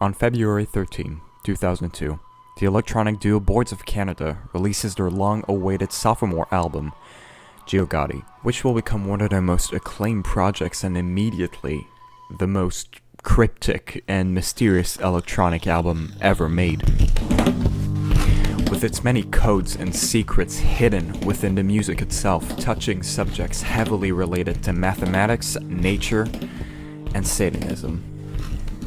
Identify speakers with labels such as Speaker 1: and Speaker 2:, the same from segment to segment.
Speaker 1: On February 13, 2002, the electronic duo Boards of Canada releases their long-awaited sophomore album, Geogaddi, which will become one of their most acclaimed projects and immediately the most cryptic and mysterious electronic album ever made. With its many codes and secrets hidden within the music itself, touching subjects heavily related to mathematics, nature, and Satanism.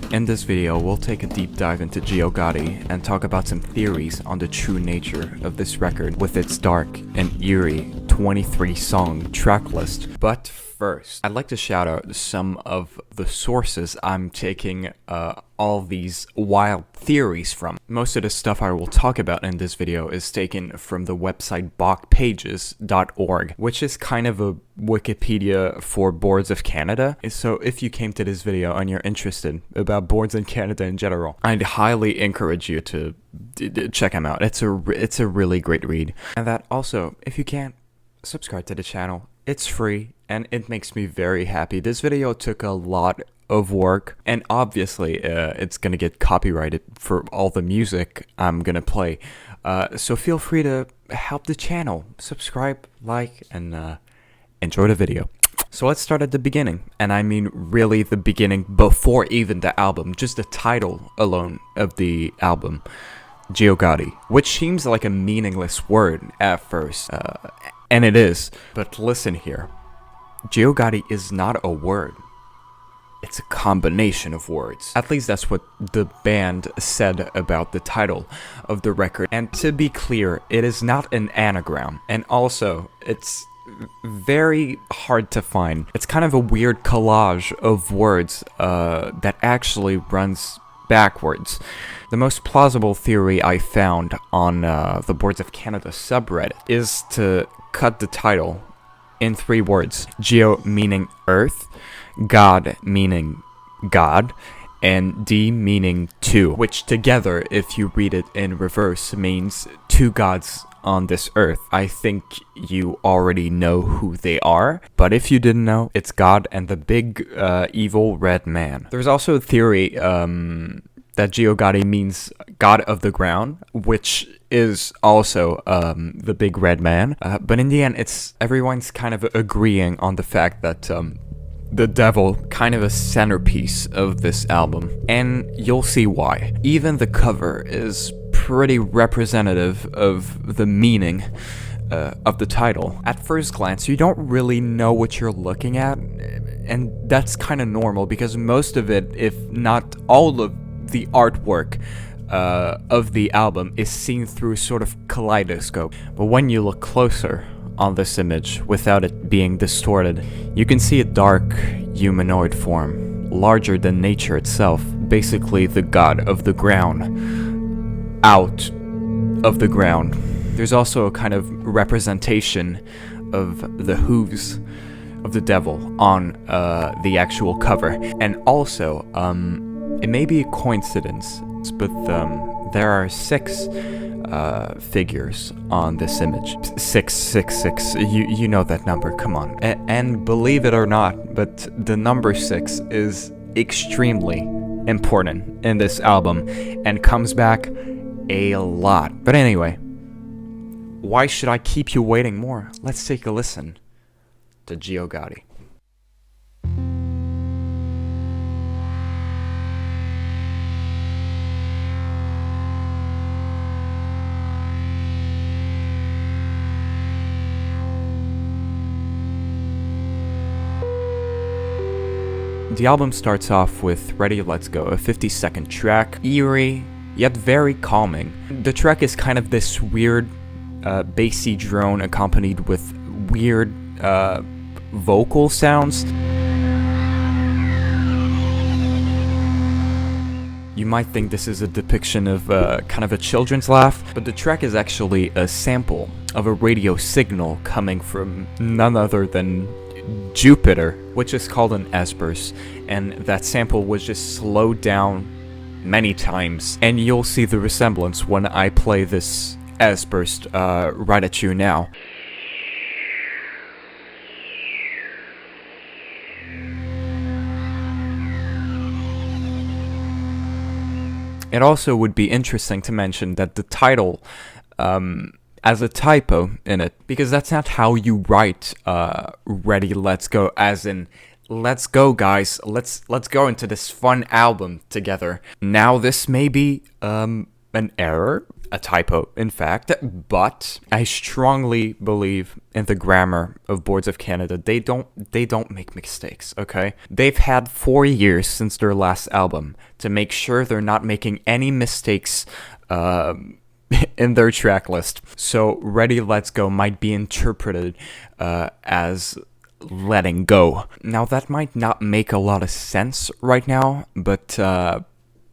Speaker 1: In this video, we'll take a deep dive into Geogaddi and talk about some theories on the true nature of this record with its dark and eerie 23-song track list. But first, I'd like to shout out some of the sources I'm taking all these wild theories from. Most of the stuff I will talk about in this video is taken from the website bachpages.org, which is kind of a Wikipedia for Boards of Canada. So if you came to this video and you're interested about boards in Canada in general, I'd highly encourage you to check them out. It's a really great read. And that also, if you can't, subscribe to the channel. It's free and it makes me very happy. This video took a lot of work, and obviously it's gonna get copyrighted for all the music I'm gonna play, so feel free to help the channel, subscribe, like, and enjoy the video. So let's start at the beginning, and I mean really the beginning, before even the album, just the title alone of the album, Geogaddi, which seems like a meaningless word at first, and it is, but listen here, Geogaddi is not a word. It's a combination of words. At least that's what the band said about the title of the record. And to be clear, it is not an anagram. And also, it's very hard to find. It's kind of a weird collage of words that actually runs backwards. The most plausible theory I found on the Boards of Canada subreddit is to cut the title in 3 words. Geo meaning earth, God meaning God, and D meaning two, which together, if you read it in reverse, means 2 gods on this earth. I think you already know who they are, but if you didn't know, it's God and the big evil red man. There's also a theory that Geogaddi means God of the ground, which is also the big red man. But in the end, everyone's kind of agreeing on the fact that the devil kind of a centerpiece of this album, and you'll see why. Even the cover is pretty representative of the meaning of the title. At first glance, you don't really know what you're looking at, and that's kind of normal because most of it, if not all of the artwork of the album, is seen through sort of kaleidoscope. But when you look closer on this image without it being distorted, you can see a dark humanoid form, larger than nature itself, basically the god of the ground, out of the ground. There's also a kind of representation of the hooves of the devil on the actual cover. And also, it may be a coincidence, but there are 6 figures on this image. 666. You know that number, come on. And believe it or not, but the number 6 is extremely important in this album and comes back a lot. But anyway, why should I keep you waiting more? Let's take a listen to Geogaddi. The album starts off with Ready, Let's Go, a 50-second track, eerie, yet very calming. The track is kind of this weird bassy drone accompanied with weird vocal sounds. You might think this is a depiction of kind of a children's laugh, but the track is actually a sample of a radio signal coming from none other than Jupiter, which is called an S-burst, and that sample was just slowed down many times, and you'll see the resemblance when I play this S-burst right at you now. It also would be interesting to mention that the title as a typo in it, because that's not how you write Ready, Let's Go, as in let's go guys, let's go into this fun album together. Now this may be an error, a typo in fact, but I strongly believe in the grammar of Boards of Canada. They don't make mistakes, okay? They've had 4 years since their last album to make sure they're not making any mistakes in their track list. So Ready, Let's Go might be interpreted as letting go. Now that might not make a lot of sense right now, but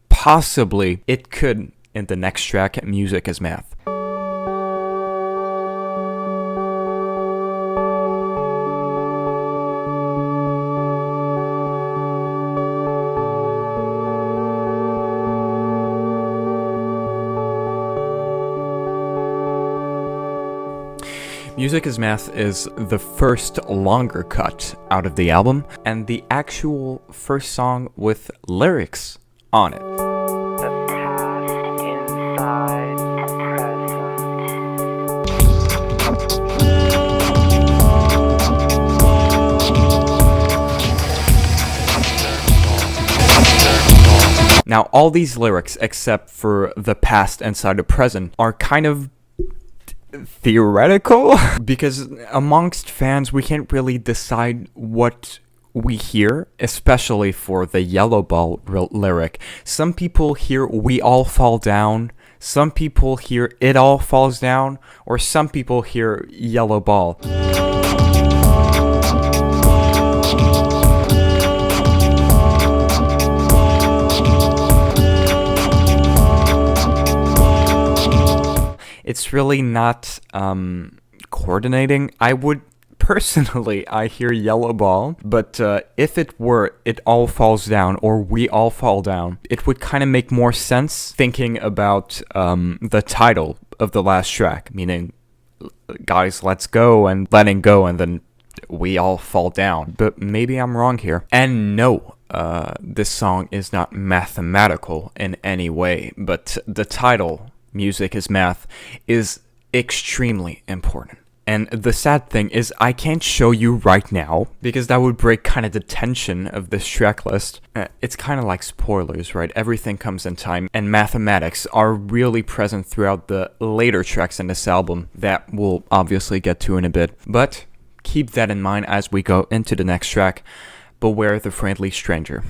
Speaker 1: possibly it could in the next track, Music is Math. Music is Math is the first longer cut out of the album, and the actual first song with lyrics on it.
Speaker 2: The past inside present.
Speaker 1: Now, all these lyrics, except for the past inside the present, are kind of theoretical because amongst fans we can't really decide what we hear, especially for the Yellow Ball lyric. Some people hear we all fall down, some people hear it all falls down, or some people hear yellow ball. It's really not coordinating. I would personally, I hear yellow ball, but if it were it all falls down or we all fall down, it would kind of make more sense thinking about the title of the last track, meaning guys, let's go, and letting go, and then we all fall down. But maybe I'm wrong here. And no, this song is not mathematical in any way, but the title, Music is Math, is extremely important. And the sad thing is I can't show you right now because that would break kind of the tension of this track list. It's kind of like spoilers, right? Everything comes in time, and mathematics are really present throughout the later tracks in this album that we'll obviously get to in a bit. But keep that in mind as we go into the next track, Beware the Friendly Stranger.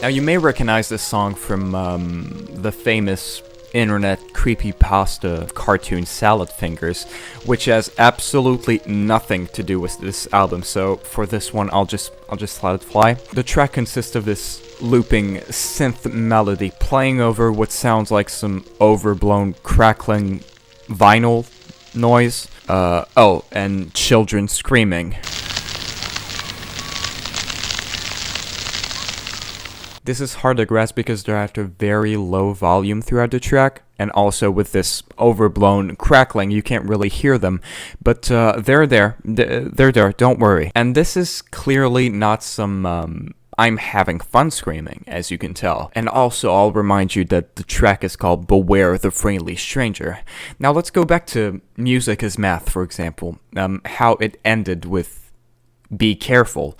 Speaker 1: Now, you may recognize this song from the famous internet creepypasta cartoon Salad Fingers, which has absolutely nothing to do with this album. So for this one, I'll just let it fly. The track consists of this looping synth melody playing over what sounds like some overblown crackling vinyl noise. And children screaming. This is hard to grasp because they're at a very low volume throughout the track, and also with this overblown crackling, you can't really hear them. But they're there, don't worry. And this is clearly not some I'm having fun screaming, as you can tell. And also, I'll remind you that the track is called Beware the Friendly Stranger. Now let's go back to Music is Math, for example. How it ended with Be Careful.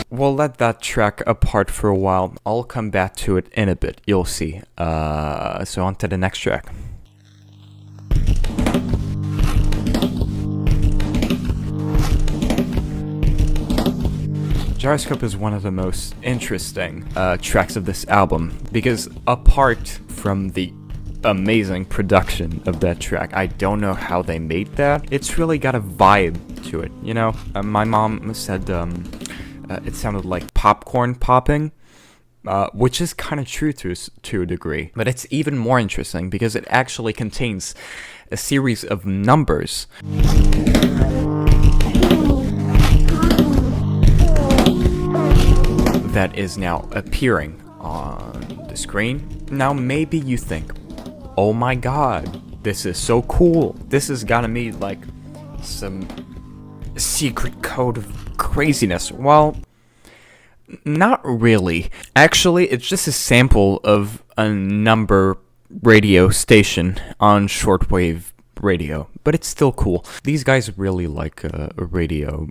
Speaker 1: We'll let that track apart for a while. I'll come back to it in a bit, you'll see. So on to the next track. Gyroscope is one of the most interesting tracks of this album, because apart from the amazing production of that track, I don't know how they made that. It's really got a vibe to it, you know? My mom said it sounded like popcorn popping, which is kind of true to a degree. But it's even more interesting because it actually contains a series of numbers. That is now appearing on the screen. Now maybe you think, oh my god, this is so cool. This has gotta be like some secret code of craziness. Well, not really. Actually, it's just a sample of a number radio station on shortwave radio, but it's still cool. These guys really like a radio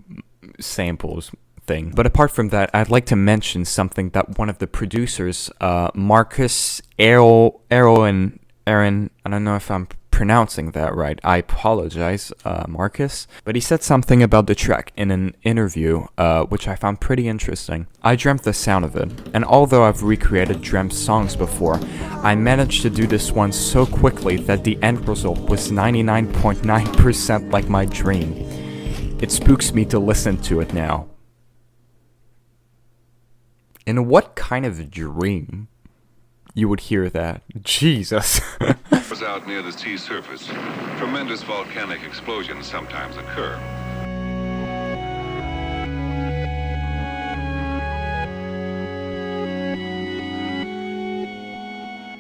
Speaker 1: samples thing. But apart from that, I'd like to mention something that one of the producers, Marcus Aaron, I don't know if I'm pronouncing that right. I apologize, Marcus. But he said something about the track in an interview, which I found pretty interesting. I dreamt the sound of it, and although I've recreated dreamt songs before, I managed to do this one so quickly that the end result was 99.9% like my dream. It spooks me to listen to it now. In what kind of dream you would hear that? Jesus.
Speaker 3: Was out near the sea surface. Tremendous volcanic explosions sometimes occur.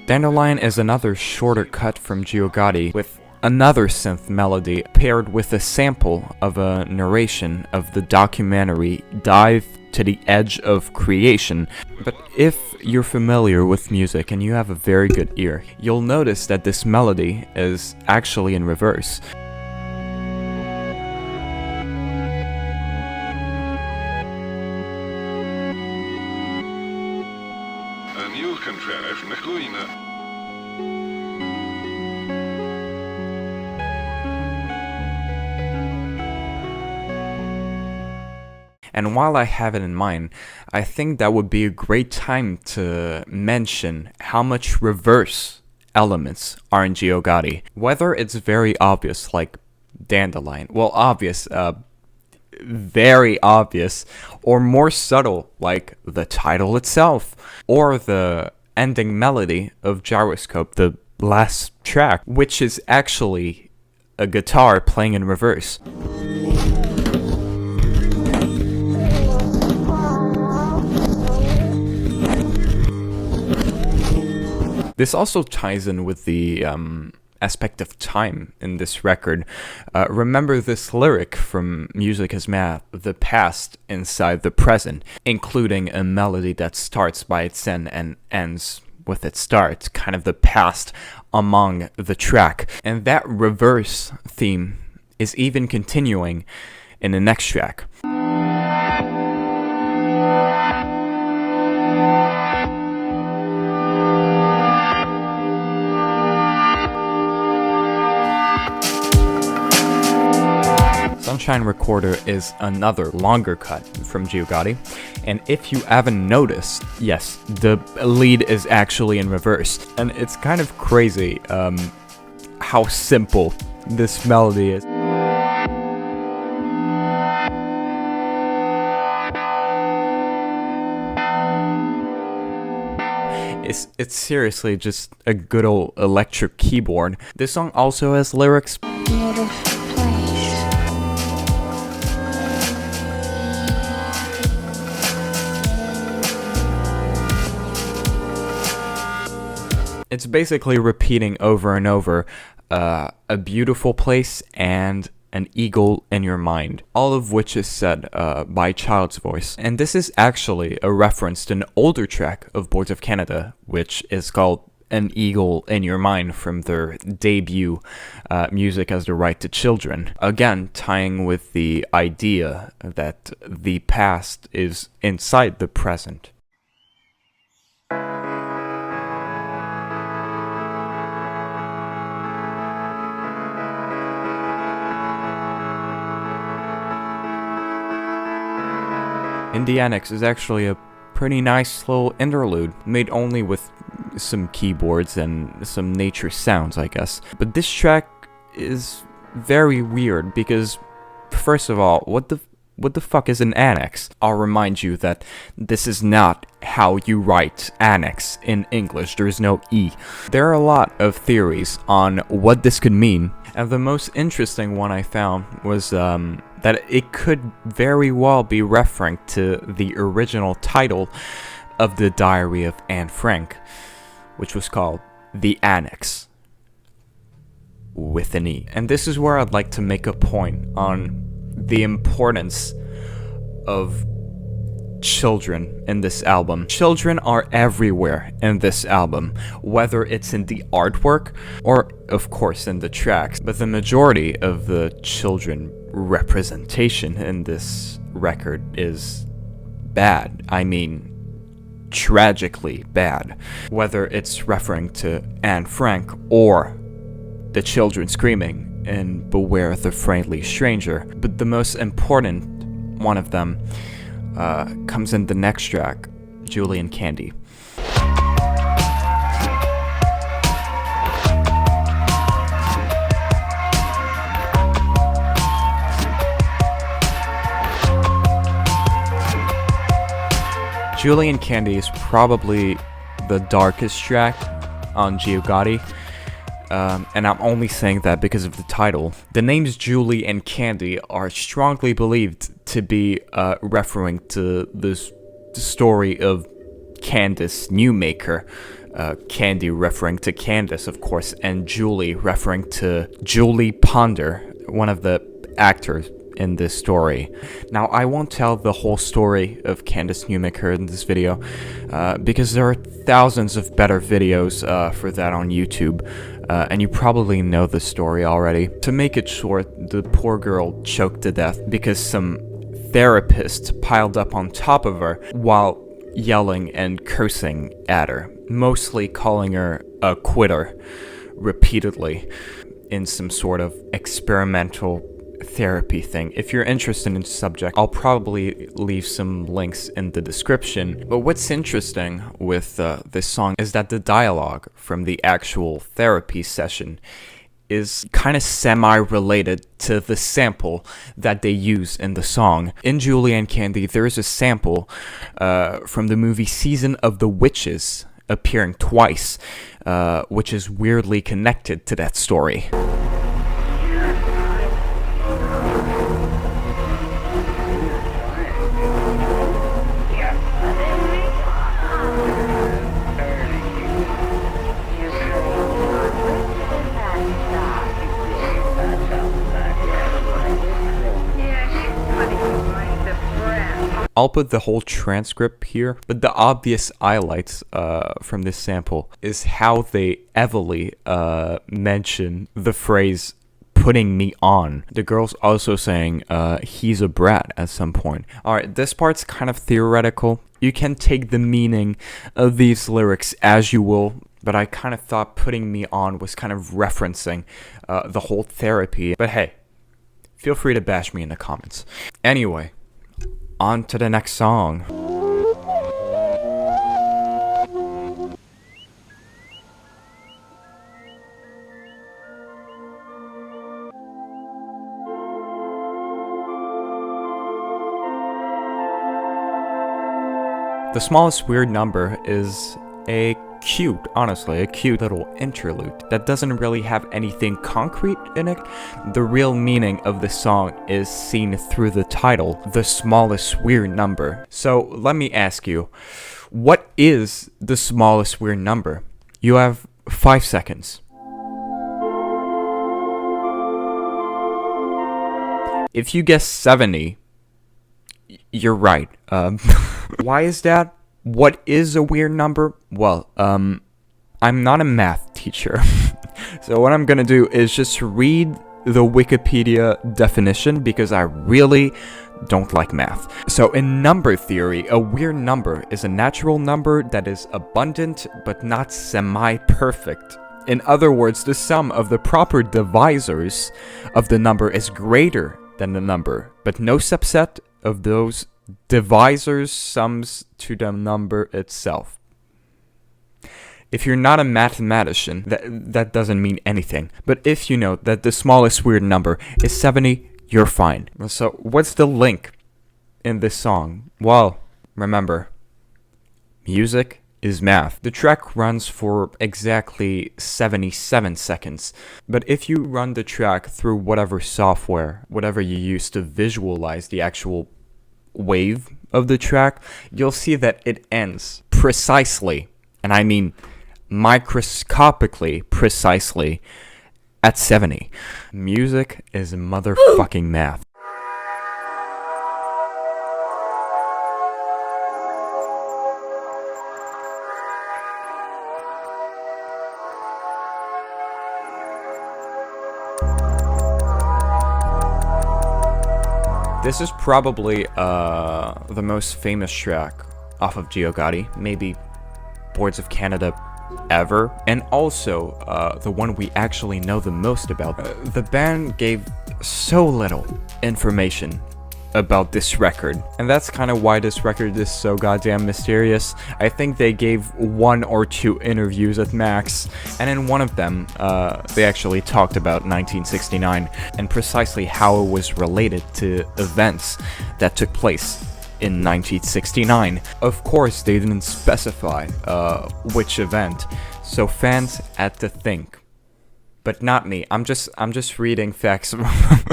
Speaker 1: Dandelion is another shorter cut from Geogaddi with another synth melody paired with a sample of a narration of the documentary Dive to the Edge of Creation. But if you're familiar with music and you have a very good ear, you'll notice that this melody is actually in reverse.
Speaker 3: Een nieuw contrast met groeien.
Speaker 1: And while I have it in mind, I think that would be a great time to mention how much reverse elements are in Geogaddi. Whether it's very obvious, like Dandelion, well, obvious, very obvious, or more subtle, like the title itself, or the ending melody of Gyroscope, the last track, which is actually a guitar playing in reverse. This also ties in with the aspect of time in this record. Remember this lyric from Music as Math, the past inside the present, including a melody that starts by its end and ends with its start, kind of the past among the track. And that reverse theme is even continuing in the next track. Sunshine Recorder is another longer cut from Geogaddi, and if you haven't noticed, yes, the lead is actually in reverse, and it's kind of crazy how simple this melody is. It's seriously just a good old electric keyboard. This song also has lyrics. It's basically repeating over and over a beautiful place and an eagle in your mind, all of which is said by Child's voice. And this is actually a reference to an older track of Boards of Canada, which is called An Eagle in Your Mind from their debut Music as the Right to Children. Again, tying with the idea that the past is inside the present. In the Annexe is actually a pretty nice little interlude, made only with some keyboards and some nature sounds, I guess. But this track is very weird because, first of all, what the fuck is an annex? I'll remind you that this is not how you write annex in English. There is no E. There are a lot of theories on what this could mean, and the most interesting one I found was that it could very well be referring to the original title of the Diary of Anne Frank, which was called The Annexe, with an E. And this is where I'd like to make a point on the importance of children in this album. Children are everywhere in this album, whether it's in the artwork or, of course, in the tracks. But the majority of the children representation in this record is bad. I mean, tragically bad. Whether it's referring to Anne Frank or the children screaming in Beware the Friendly Stranger. But the most important one of them comes in the next track, Julie and Candy. Julie and Candy is probably the darkest track on Geogaddi, and I'm only saying that because of the title. The names Julie and Candy are strongly believed to be referring to the story of Candace Newmaker. Candy referring to Candace, of course, and Julie referring to Julie Ponder, one of the actors in this story. Now, I won't tell the whole story of Candace Newmaker in this video, because there are thousands of better videos for that on YouTube, and you probably know the story already. To make it short, the poor girl choked to death because some therapist piled up on top of her while yelling and cursing at her, mostly calling her a quitter repeatedly in some sort of experimental therapy thing. If you're interested in the subject, I'll probably leave some links in the description. But what's interesting with this song is that the dialogue from the actual therapy session is kind of semi-related to the sample that they use in the song. In Julie and Candy, there is a sample from the movie Season of the Witches appearing twice, which is weirdly connected to that story. I'll put the whole transcript here, but the obvious highlights from this sample is how they heavily mention the phrase putting me on. The girl's also saying he's a brat at some point. Alright, this part's kind of theoretical. You can take the meaning of these lyrics as you will, but I kind of thought putting me on was kind of referencing the whole therapy. But hey, feel free to bash me in the comments. Anyway, on to the next song. The smallest weird number is honestly, a cute little interlude that doesn't really have anything concrete in it. The real meaning of the song is seen through the title, The Smallest Weird Number. So let me ask you, what is the smallest weird number? You have 5 seconds. If you guess 70, you're right. Why is that? What is a weird number? Well, I'm not a math teacher. So what I'm gonna do is just read the Wikipedia definition because I really don't like math. So in number theory, a weird number is a natural number that is abundant but not semi-perfect. In other words, the sum of the proper divisors of the number is greater than the number, but no subset of those divisors sums to the number itself. If you're not a mathematician, that doesn't mean anything. But if you know that the smallest weird number is 70, you're fine. So what's the link in this song? Well, remember, music is math. The track runs for exactly 77 seconds. But if you run the track through whatever software, whatever you use to visualize the actual wave of the track, you'll see that it ends precisely, and I mean microscopically precisely, at 70. Music is motherfucking math. This is probably the most famous track off of Geogaddi, maybe Boards of Canada ever, and also the one we actually know the most about. The band gave so little information about this record, and that's kind of why this record is so goddamn mysterious. I think they gave 1 or 2 interviews at max, and in one of them they actually talked about 1969 and precisely how it was related to events that took place in 1969. Of course, they didn't specify which event, so fans had to think. But not me. I'm just reading facts.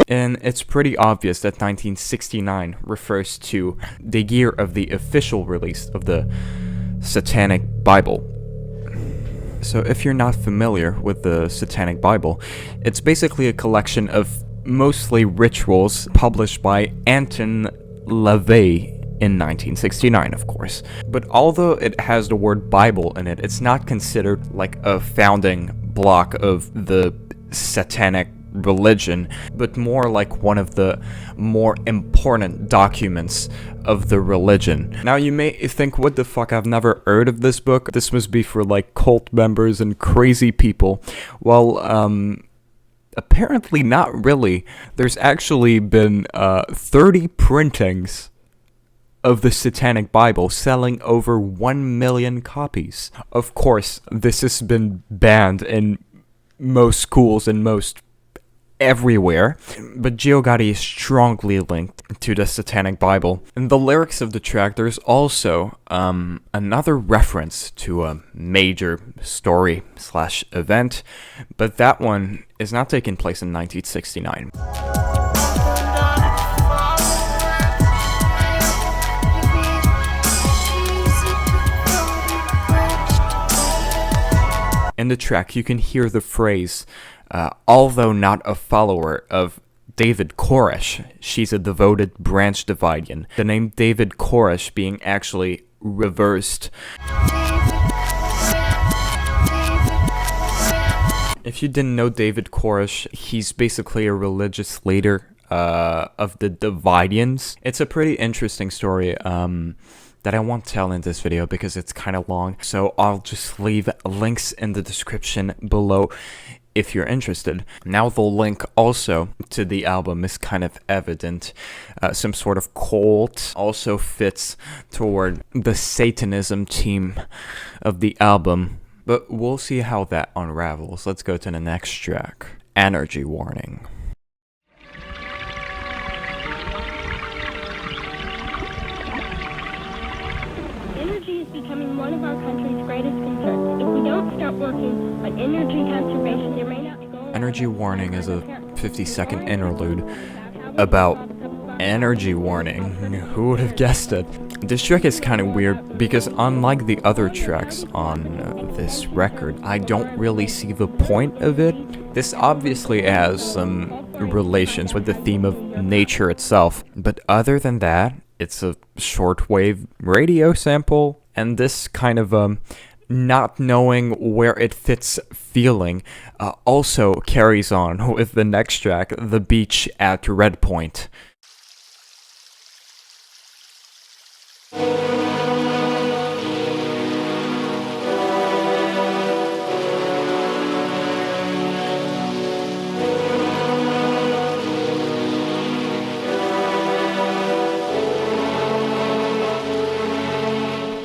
Speaker 1: And it's pretty obvious that 1969 refers to the year of the official release of the Satanic Bible. So if you're not familiar with the Satanic Bible, it's basically a collection of mostly rituals published by Anton LaVey in 1969, of course. But although it has the word Bible in it, it's not considered like a founding block of the satanic religion, but more like one of the more important documents of the religion. Now you may think, what the fuck, I've never heard of this book. This must be for like cult members and crazy people. Well, apparently not really. There's actually been 30 printings of the Satanic Bible, selling over 1 million copies. Of course, this has been banned in most schools and most everywhere, but Geogaddi is strongly linked to the Satanic Bible. In the lyrics of the track, there's also another reference to a major story/event, but that one is not taking place in 1969. In the track, you can hear the phrase, although not a follower of David Koresh, she's a devoted branch Dividian. The name David Koresh being actually reversed. If you didn't know David Koresh, he's basically a religious leader of the Dividians. It's a pretty interesting story that I won't tell in this video because it's kind of long, so I'll just leave links in the description below if you're interested. Now the link also to the album is kind of evident. Some sort of cult also fits toward the Satanism theme of the album, but we'll see how that unravels. Let's go to the next track, Energy Warning.
Speaker 4: Energy is becoming one of our country's greatest concerns. If we don't start working on energy conservation, there may not be going.
Speaker 1: Energy Warning is a 50-second interlude about energy warning. Who would have guessed it? This track is kind of weird because unlike the other tracks on this record, I don't really see the point of it. This obviously has some relations with the theme of nature itself, but other than that, it's a shortwave radio sample, and this kind of not knowing where it fits feeling also carries on with the next track, The Beach at Redpoint.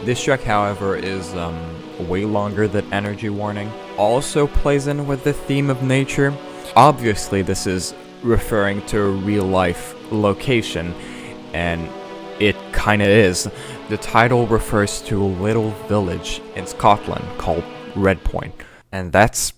Speaker 1: This track, however, is way longer than Energy Warning. Also plays in with the theme of nature. Obviously, this is referring to a real-life location, and it kinda is. The title refers to a little village in Scotland called Redpoint, and that's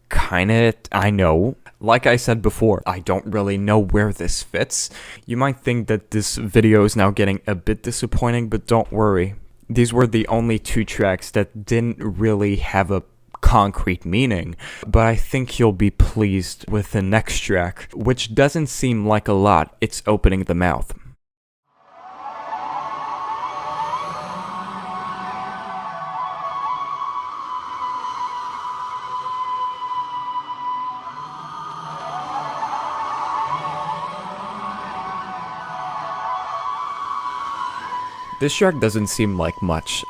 Speaker 1: kinda it, I know. Like I said before, I don't really know where this fits. You might think that this video is now getting a bit disappointing, but don't worry. These were the only 2 tracks that didn't really have a concrete meaning, but I think you'll be pleased with the next track, which doesn't seem like a lot. It's Opening the Mouth. This track doesn't seem like much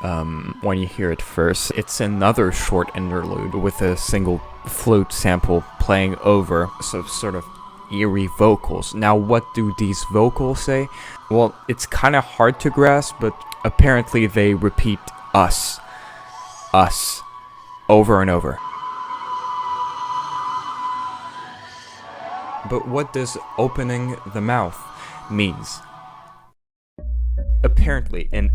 Speaker 1: when you hear it first. It's another short interlude with a single flute sample playing over some sort of eerie vocals. Now, what do these vocals say? Well, it's kind of hard to grasp, but apparently they repeat us, over and over. But what does opening the mouth means? Apparently, in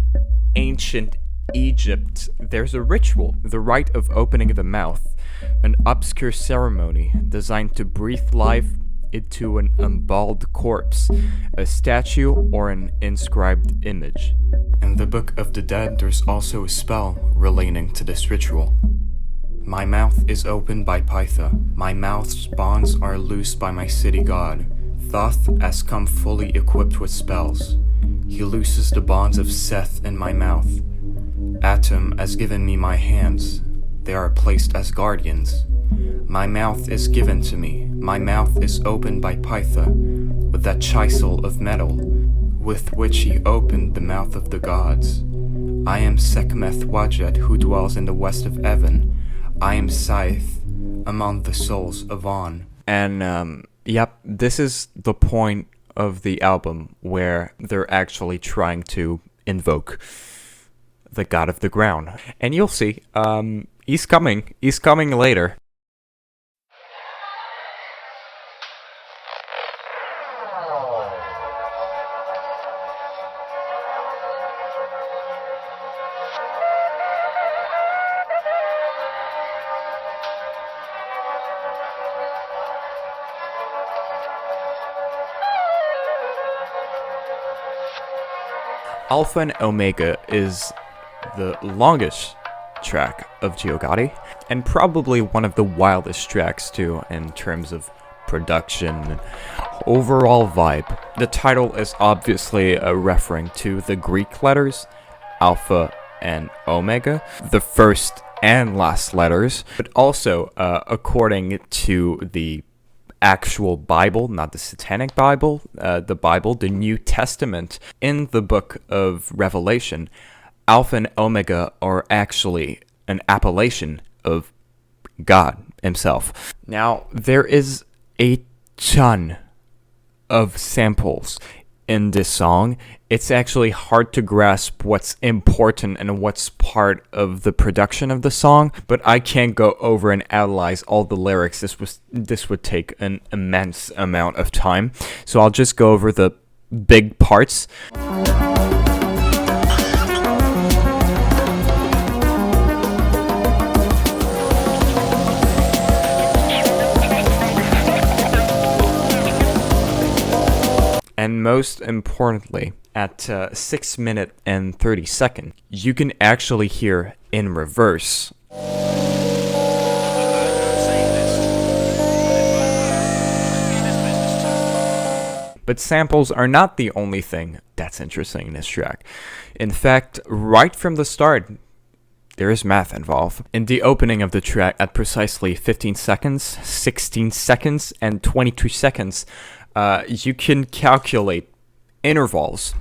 Speaker 1: ancient Egypt, there's a ritual, the rite of opening the mouth, an obscure ceremony designed to breathe life into an embalmed corpse, a statue, or an inscribed image. In the Book of the Dead, there's also a spell relating to this ritual. My mouth is opened by Pytha, my mouth's bonds are loosed by my city god. Thoth has come fully equipped with spells. He looses the bonds of Seth in my mouth. Atum has given me my hands. They are placed as guardians. My mouth is given to me. My mouth is opened by Pytha, with that chisel of metal, with which he opened the mouth of the gods. I am Sekhmeth Wajet, who dwells in the west of Evan. I am Scythe, among the souls of On. And, yep, this is the point of the album where they're actually trying to invoke the god of the ground. And you'll see, he's coming later. Alpha and Omega is the longest track of Geogaddi, and probably one of the wildest tracks too in terms of production and overall vibe. The title is obviously referring to the Greek letters, Alpha and Omega, the first and last letters, but also according to the actual Bible, not the Satanic Bible, the New Testament, in the book of Revelation, Alpha and Omega are actually an appellation of God himself. Now, there is a ton of samples in this song. It's actually hard to grasp what's important and what's part of the production of the song, but I can't go over and analyze all the lyrics. This would take an immense amount of time, so I'll just go over the big parts. And most importantly, at 6 minutes and 30 seconds, you can actually hear in reverse. But samples are not the only thing that's interesting in this track. In fact, right from the start, there is math involved. In the opening of the track, at precisely 15 seconds, 16 seconds, and 22 seconds, you can calculate intervals,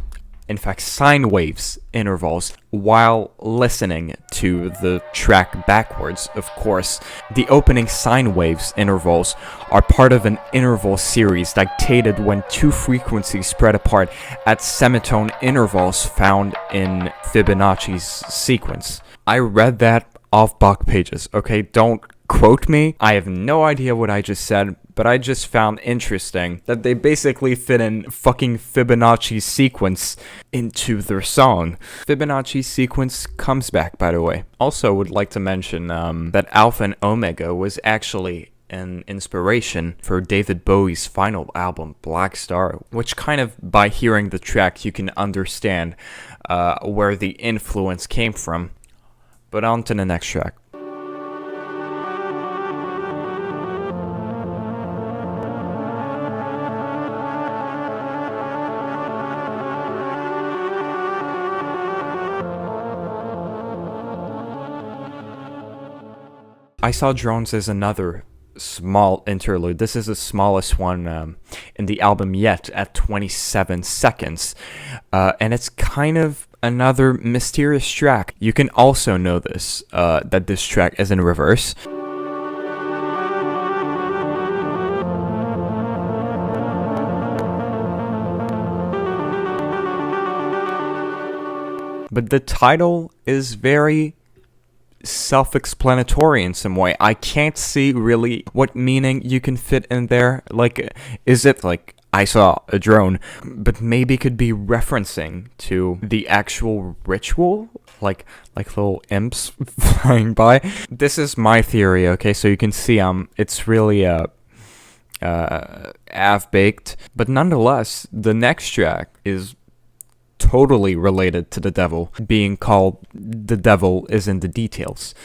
Speaker 1: in fact sine waves intervals, while listening to the track backwards. Of course, the opening sine waves intervals are part of an interval series dictated when two frequencies spread apart at semitone intervals found in Fibonacci's sequence. I read that off Bach pages, okay? Don't quote me. I have no idea what I just said, but I just found interesting that they basically fit in fucking Fibonacci's sequence into their song. Fibonacci's sequence comes back, by the way. Also would like to mention that Alpha and Omega was actually an inspiration for David Bowie's final album, Black Star, which kind of, by hearing the track, you can understand where the influence came from. But on to the next track. I Saw Drones as another small interlude. This is the smallest one in the album yet at 27 seconds. And it's kind of another mysterious track. You can also know this, that this track is in reverse. But the title is very self-explanatory in some way. I can't see really what meaning you can fit in there. Like, is it like, I saw a drone, but maybe it could be referencing to the actual ritual, like little imps flying by. This is my theory, okay? So you can see it's really half-baked, but nonetheless, the next track is totally related to the devil, being called "The Devil Is in the Details."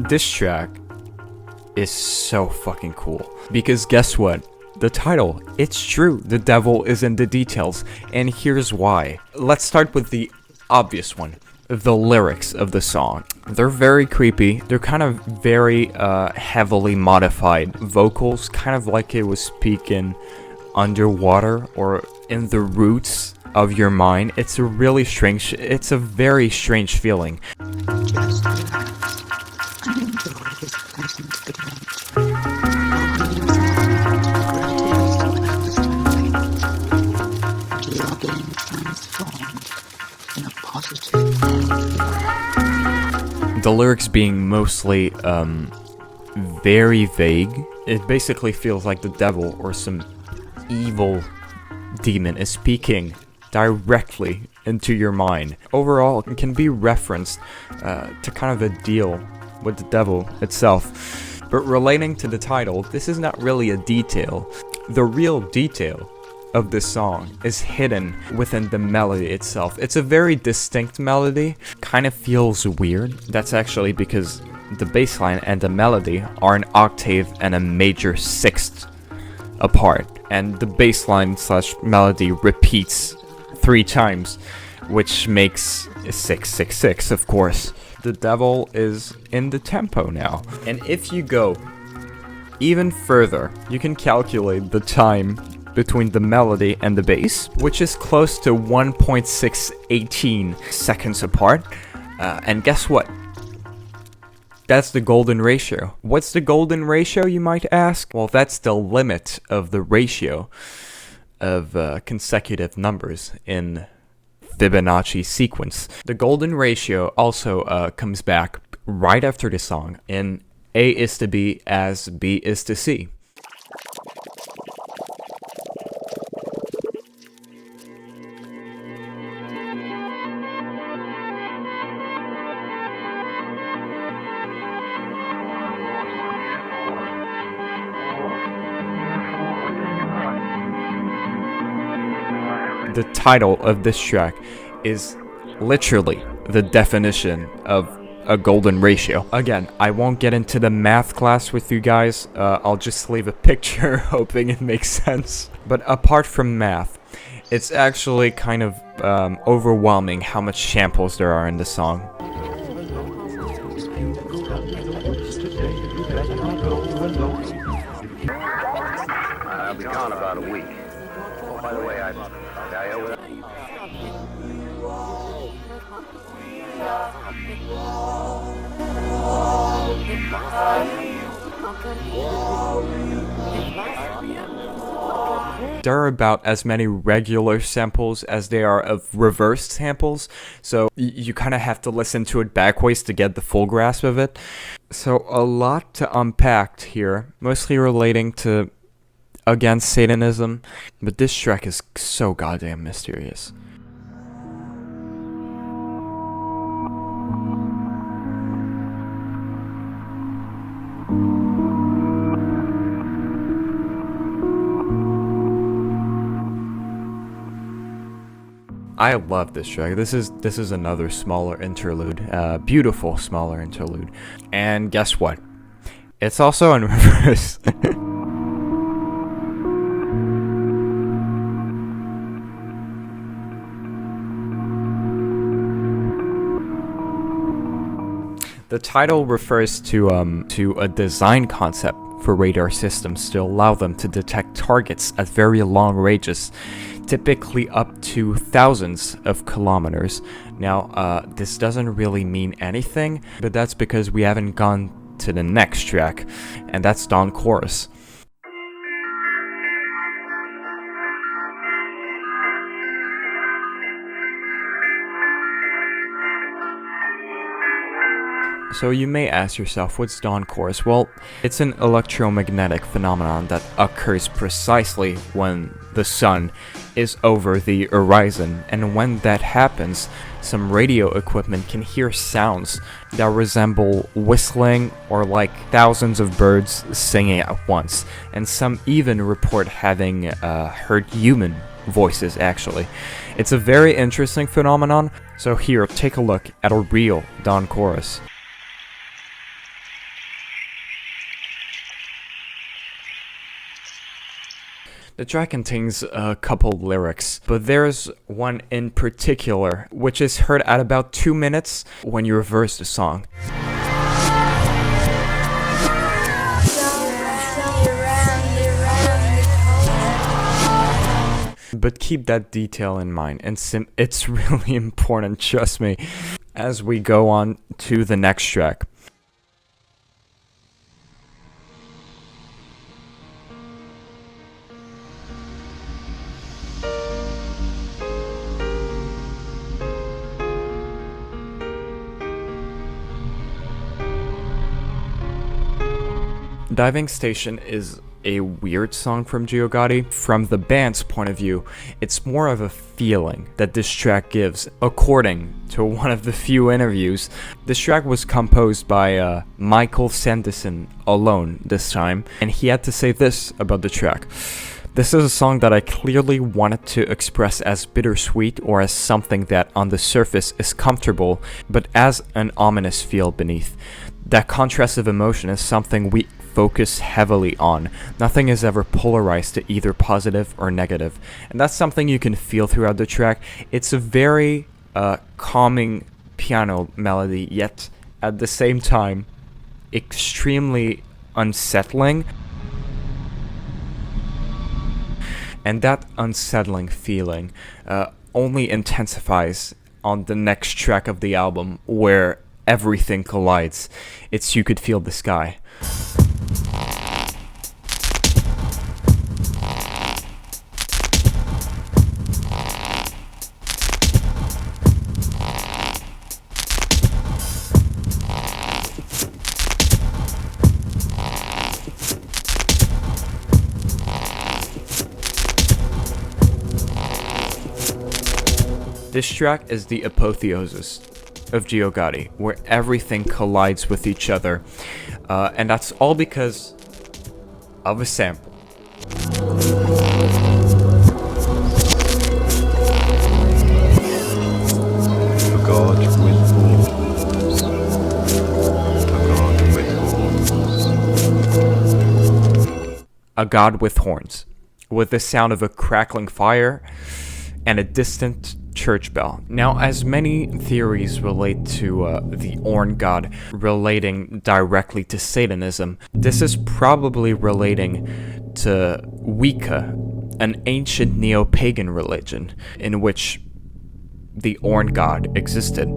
Speaker 1: This track is so fucking cool, because guess what? The title, it's true, the devil is in the details, and here's why. Let's start with the obvious one, the lyrics of the song. They're very creepy, they're kind of very heavily modified vocals, kind of like it was speaking underwater or in the roots of your mind. It's a really strange, it's a very strange feeling. The lyrics being mostly very vague. It basically feels like the devil or some evil demon is speaking directly into your mind. Overall, it can be referenced to kind of a deal with the devil itself. But relating to the title, this is not really a detail. The real detail of this song is hidden within the melody itself. It's a very distinct melody, kind of feels weird. That's actually because the bass line and the melody are an octave and a major sixth apart, and the bass line slash melody repeats 3 times, which makes 666, of course. The devil is in the tempo now, and if you go even further, you can calculate the time between the melody and the bass, which is close to 1.618 seconds apart. And guess what? That's the golden ratio. What's the golden ratio, you might ask? Well, that's the limit of the ratio of consecutive numbers in Fibonacci sequence. The golden ratio also comes back right after the song in A is to B as B is to C. The title of this track is literally the definition of a golden ratio. Again, I won't get into the math class with you guys. I'll just leave a picture hoping it makes sense. But apart from math, it's actually kind of overwhelming how much samples there are in the song.
Speaker 5: I'll be gone about a week. Oh, by the way, I owe it.
Speaker 1: There are about as many regular samples as there are of reversed samples, so you kind of have to listen to it backwards to get the full grasp of it. So a lot to unpack here, mostly relating to, again, Satanism, but this track is so goddamn mysterious. I love this track. This is another smaller interlude, beautiful smaller interlude. And guess what? It's also in reverse. The title refers to a design concept for radar systems to allow them to detect targets at very long ranges, typically up to thousands of kilometers. Now, this doesn't really mean anything, but that's because we haven't gone to the next track, and that's Dawn Chorus. So you may ask yourself, what's Dawn Chorus? Well, it's an electromagnetic phenomenon that occurs precisely when the sun is over the horizon, and when that happens, some radio equipment can hear sounds that resemble whistling or like thousands of birds singing at once, and some even report having heard human voices actually. It's a very interesting phenomenon, so here, take a look at a real Dawn Chorus. The track contains a couple lyrics, but there's one in particular which is heard at about 2 minutes when you reverse the song. But keep that detail in mind, and it's really important, trust me, as we go on to the next track. Diving Station is a weird song from Geogaddi. From the band's point of view, it's more of a feeling that this track gives. According to one of the few interviews, this track was composed by Michael Sanderson alone this time, and he had to say this about the track. This is a song that I clearly wanted to express as bittersweet or as something that on the surface is comfortable, but as an ominous feel beneath. That contrast of emotion is something we focus heavily on. Nothing is ever polarized to either positive or negative, and that's something you can feel throughout the track. It's a very calming piano melody, yet at the same time extremely unsettling, and that unsettling feeling only intensifies on the next track of the album, where everything collides. It's You Could Feel the Sky. This track is the apotheosis of Geogaddi, where everything collides with each other, and that's all because of a sample.
Speaker 3: A god with horns. A god with horns.
Speaker 1: A god with horns, with the sound of a crackling fire and a distant church bell. Now, as many theories relate to the Orn god relating directly to Satanism, this is probably relating to Wicca, an ancient neo-pagan religion in which the Orn god existed.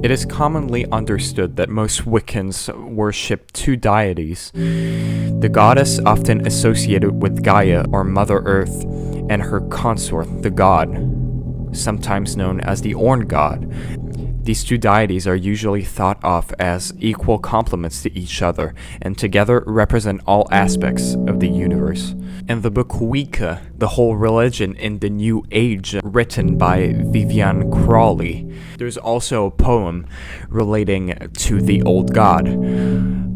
Speaker 1: It is commonly understood that most Wiccans worship two deities, the goddess often associated with Gaia or Mother Earth, and her consort, the god, sometimes known as the Orn god. These two deities are usually thought of as equal complements to each other, and together represent all aspects of the universe. In the book Wicca, The Whole Religion in the New Age, written by Vivian Crawley, there's also a poem relating to the old god.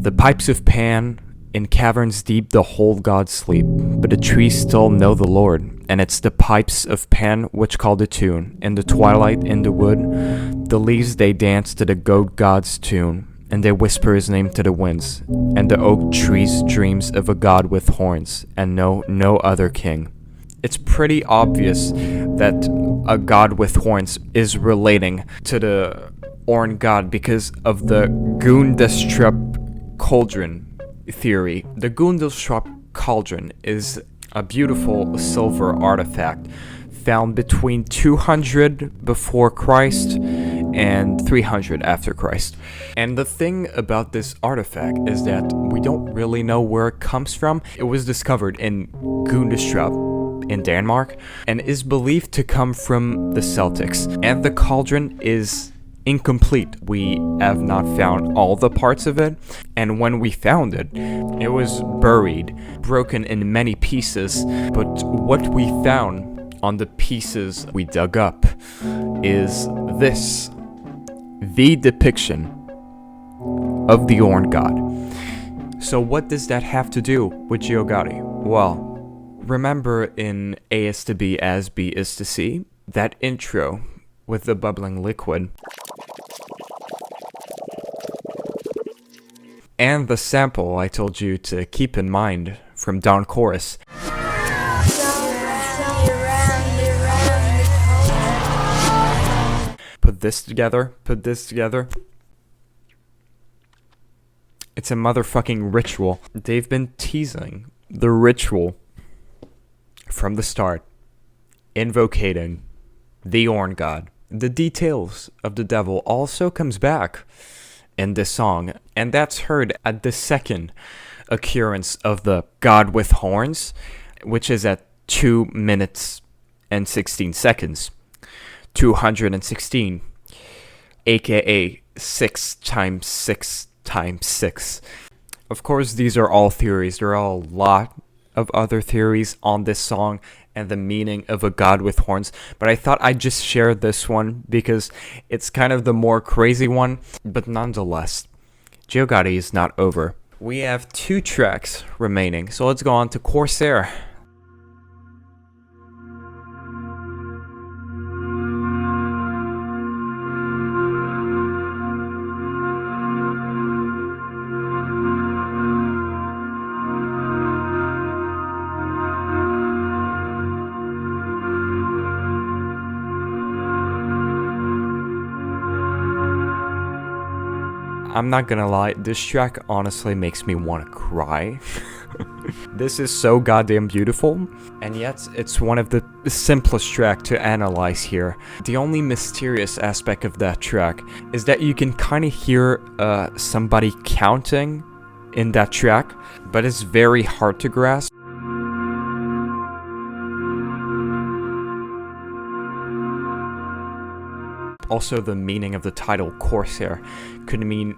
Speaker 1: The pipes of Pan, in caverns deep the whole gods sleep, but the trees still know the Lord, and it's the pipes of Pan which call the tune. In the twilight in the wood, the leaves they dance to the goat god's tune, and they whisper his name to the winds, and the oak trees dreams of a god with horns, and no other king. It's pretty obvious that a god with horns is relating to the Orn god because of the Gundestrup cauldron theory. The Gundestrup cauldron is a beautiful silver artifact found between 200 before Christ and 300 after Christ. And the thing about this artifact is that we don't really know where it comes from. It was discovered in Gundestrup in Denmark and is believed to come from the Celtics. And the cauldron is incomplete. We have not found all the parts of it, and when we found it, it was buried, broken in many pieces, but what we found on the pieces we dug up is this, the depiction of the Orn god. So what does that have to do with Geogaddi? Well, remember in A is to B as B is to C, that intro with the bubbling liquid, and the sample I told you to keep in mind from Dawn Chorus. Put this together. It's a motherfucking ritual. They've been teasing the ritual from the start, invocating the Orn god. The details of the devil also comes back in this song, and that's heard at the second occurrence of the god with horns, which is at 2 minutes and 16 seconds. 216, aka 6 times 6 times 6. Of course, these are all theories. There are a lot of other theories on this song and the meaning of a god with horns, but I thought I'd just share this one because it's kind of the more crazy one, but nonetheless, Geogaddi is not over. We have 2 tracks remaining, so let's go on to Corsair. I'm not gonna lie, this track honestly makes me want to cry. This is so goddamn beautiful, and yet it's one of the simplest tracks to analyze here. The only mysterious aspect of that track is that you can kind of hear somebody counting in that track, but it's very hard to grasp. Also, the meaning of the title Corsair could mean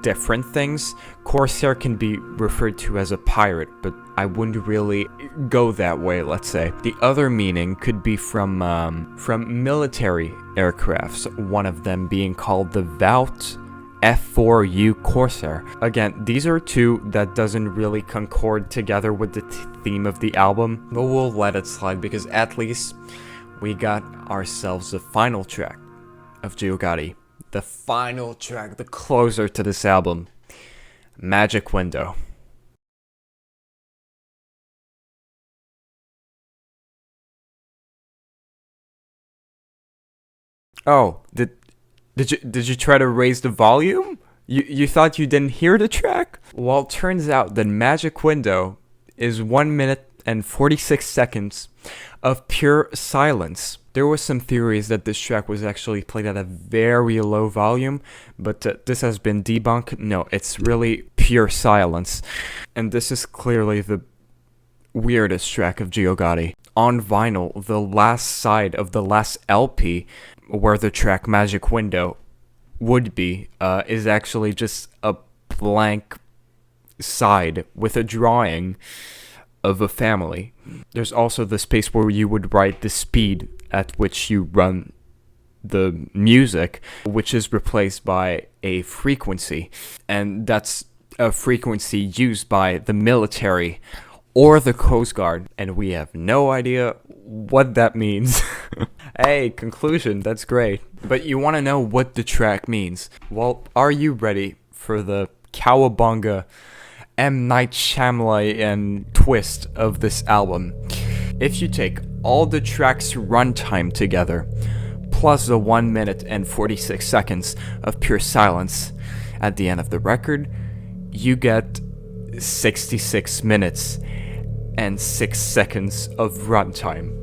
Speaker 1: different things. Corsair can be referred to as a pirate, but I wouldn't really go that way, let's say. The other meaning could be from military aircrafts, one of them being called the Vault F4U Corsair. Again, these are 2 that doesn't really concord together with the theme of the album, but we'll let it slide because at least we got ourselves the final track of Geogaddi. The final track, the closer to this album, Magic Window. Oh, did you try to raise the volume? You thought you didn't hear the track? Well, it turns out that Magic Window is 1 minute and 46 seconds of pure silence. There were some theories that this track was actually played at a very low volume, but this has been debunked. No, it's really pure silence. And this is clearly the weirdest track of Geogaddi. On vinyl, the last side of the last LP, where the track Magic Window would be, is actually just a blank side with a drawing of a family. There's also the space where you would write the speed at which you run the music, which is replaced by a frequency, and that's a frequency used by the military or the Coast Guard, and we have no idea what that means. Hey, conclusion, that's great. But you want to know what the track means. Well, are you ready for the cowabunga M. Night Shyamalan twist of this album? If you take all the track's runtime together, plus the 1 minute and 46 seconds of pure silence at the end of the record, you get 66 minutes and 6 seconds of runtime.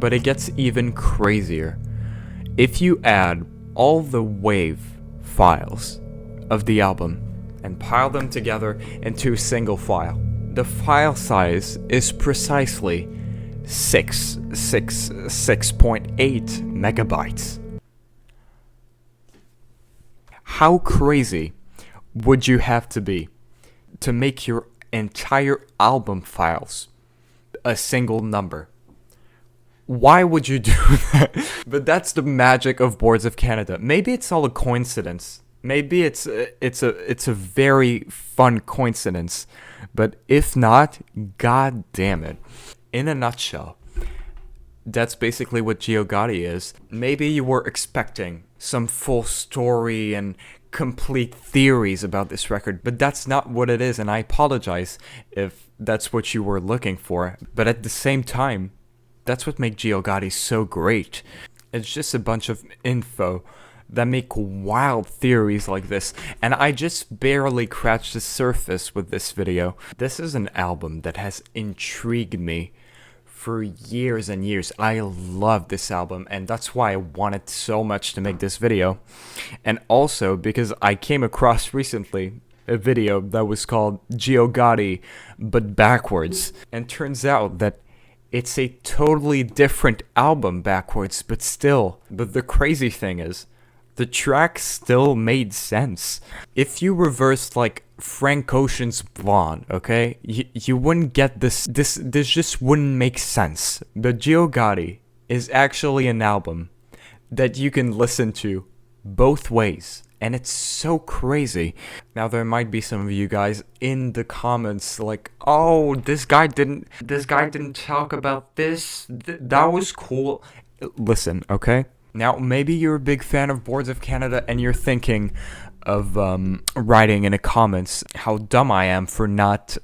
Speaker 1: But it gets even crazier. If you add all the wave files of the album and pile them together into a single file, the file size is precisely 666.8 megabytes. How crazy would you have to be to make your entire album files a single number? Why would you do that? But that's the magic of Boards of Canada. Maybe it's all a coincidence. Maybe it's a very fun coincidence. But if not, god damn it. In a nutshell, that's basically what Geogaddi is. Maybe you were expecting some full story and complete theories about this record, but that's not what it is, and I apologize if that's what you were looking for. But at the same time, that's what makes Geogaddi so great. It's just a bunch of info that make wild theories like this, and I just barely scratched the surface with this video. This is an album that has intrigued me for years and years. I love this album, and that's why I wanted so much to make this video. And also because I came across recently a video that was called Geogaddi but backwards, and turns out that it's a totally different album backwards, but the crazy thing is, the track still made sense. If you reversed like Frank Ocean's Blonde, okay, you wouldn't get this just wouldn't make sense. But Geogaddi is actually an album that you can listen to both ways, and it's so crazy. Now there might be some of you guys in the comments like, oh, this guy didn't talk about this, that was cool. Listen, okay? Now, maybe you're a big fan of Boards of Canada and you're thinking of writing in the comments how dumb I am for not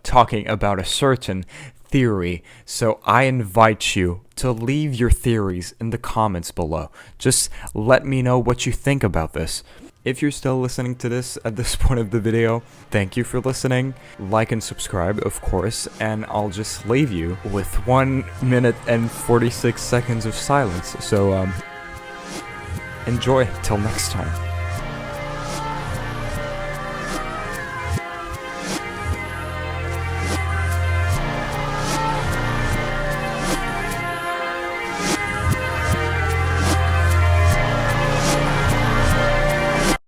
Speaker 1: talking about a certain theory. So I invite you to leave your theories in the comments below. Just let me know what you think about this. If you're still listening to this at this point of the video, thank you for listening. Like and subscribe, of course, and I'll just leave you with 1 minute and 46 seconds of silence. So, enjoy till next time.